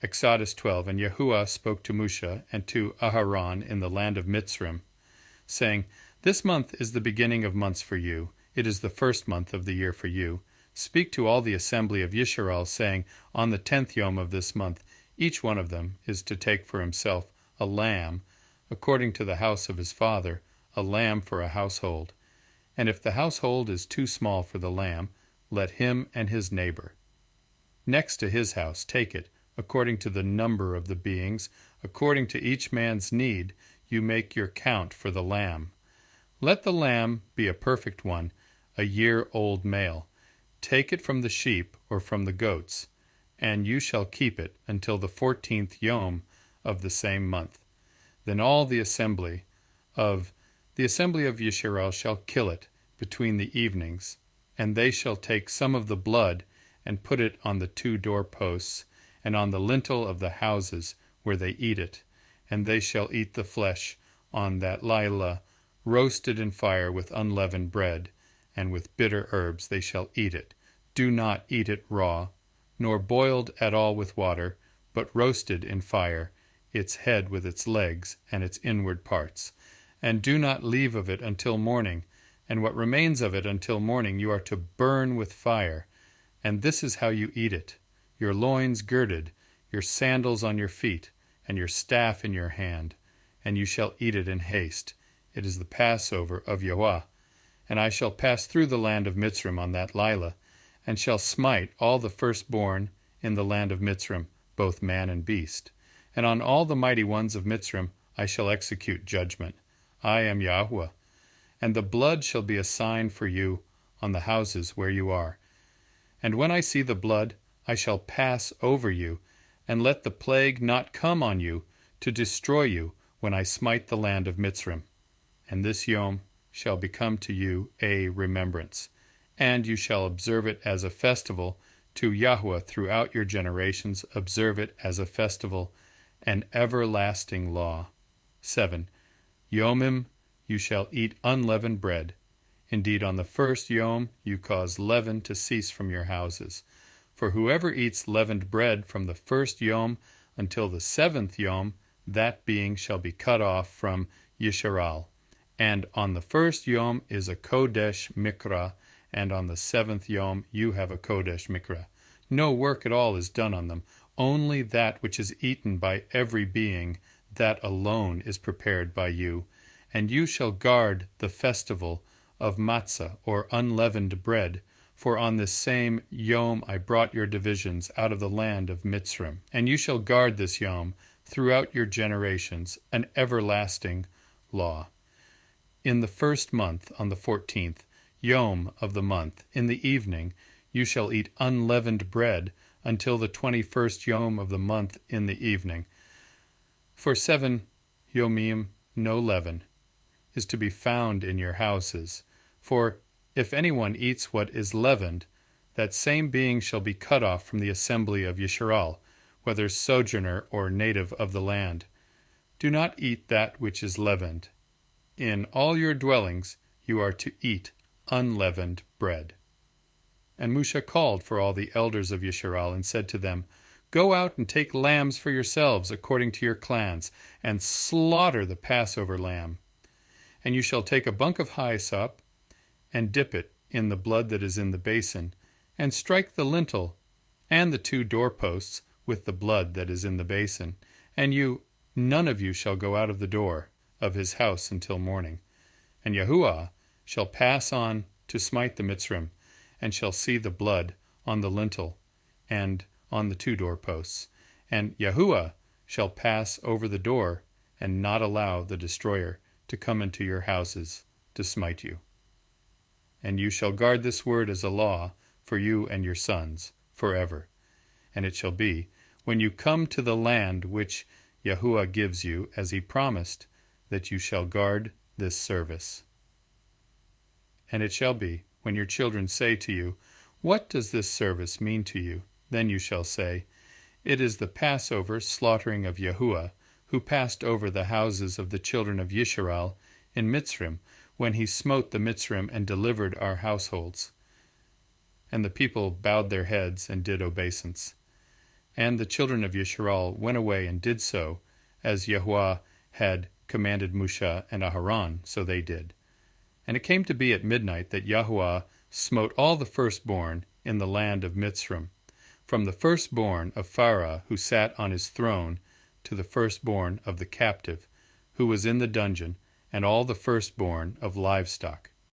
Exodus 12. And Yahuah spoke to Moshe and to Aharon in the land of Mitzrim, saying, This month is the beginning of months for you. It is the first month of the year for you. Speak to all the assembly of Yisrael, saying, On the 10th yom of this month, each one of them is to take for himself a lamb, according to the house of his father, a lamb for a household. And if the household is too small for the lamb, let him and his neighbor next to his house take it, according to the number of the beings, according to each man's need, you make your count for the lamb. Let the lamb be a perfect one, a year-old male. Take it from the sheep or from the goats, and you shall keep it until the 14th yom of the same month. Then all the assembly of Yisrael shall kill it between the evenings, and they shall take some of the blood and put it on the 2 doorposts and on the lintel of the houses where they eat it, and they shall eat the flesh on that lilah, roasted in fire with unleavened bread, and with bitter herbs they shall eat it. Do not eat it raw, nor boiled at all with water, but roasted in fire, its head with its legs and its inward parts. And do not leave of it until morning, and what remains of it until morning you are to burn with fire. And this is how you eat it: your loins girded, your sandals on your feet, and your staff in your hand, and you shall eat it in haste. It is the Passover of Yahuah. And I shall pass through the land of Mitzrim on that lilah, and shall smite all the firstborn in the land of Mitzrim, both man and beast. And on all the mighty ones of Mitzrim I shall execute judgment. I am Yahuah. And the blood shall be a sign for you on the houses where you are. And when I see the blood, I shall pass over you, and let the plague not come on you, to destroy you when I smite the land of Mitzrim. And this yom shall become to you a remembrance, and you shall observe it as a festival to Yahuah throughout your generations. Observe it as a festival, an everlasting law. 7. Yomim you shall eat unleavened bread. Indeed, on the first yom you cause leaven to cease from your houses. For whoever eats leavened bread from the first yom until the 7th yom, that being shall be cut off from Yisrael. And on the first yom is a Kodesh Mikra, and on the 7th yom you have a Kodesh Mikra. No work at all is done on them. Only that which is eaten by every being, that alone is prepared by you. And you shall guard the festival of matzah, or unleavened bread, for on this same yom I brought your divisions out of the land of Mitzrim. And you shall guard this yom throughout your generations, an everlasting law. In the first month, on the 14th yom of the month, in the evening, you shall eat unleavened bread until the 21st yom of the month in the evening. For 7 yomim no leaven is to be found in your houses. For if anyone eats what is leavened, that same being shall be cut off from the assembly of Yisrael, whether sojourner or native of the land. Do not eat that which is leavened. In all your dwellings you are to eat unleavened bread. And Moshe called for all the elders of Yisrael and said to them, Go out and take lambs for yourselves according to your clans, and slaughter the Passover lamb. And you shall take a bunk of hyssop, and dip it in the blood that is in the basin, and strike the lintel and the 2 doorposts with the blood that is in the basin. And none of you shall go out of the door of his house until morning. And Yahuah shall pass on to smite the Mitzrim, and shall see the blood on the lintel and on the 2 doorposts. And Yahuah shall pass over the door, and not allow the destroyer to come into your houses to smite you. And you shall guard this word as a law for you and your sons forever. And it shall be, when you come to the land which Yahuah gives you, as he promised, that you shall guard this service. And it shall be, when your children say to you, What does this service mean to you? Then you shall say, It is the Passover slaughtering of Yahuah, who passed over the houses of the children of Yisrael in Mitzrim, when he smote the Mitzrim and delivered our households. And the people bowed their heads and did obeisance. And the children of Yisrael went away and did so, as Yahuah had commanded Moshe and Aharon, so they did. And it came to be at midnight that Yahuah smote all the firstborn in the land of Mitzrim, from the firstborn of Pharaoh who sat on his throne to the firstborn of the captive who was in the dungeon, and all the firstborn of livestock.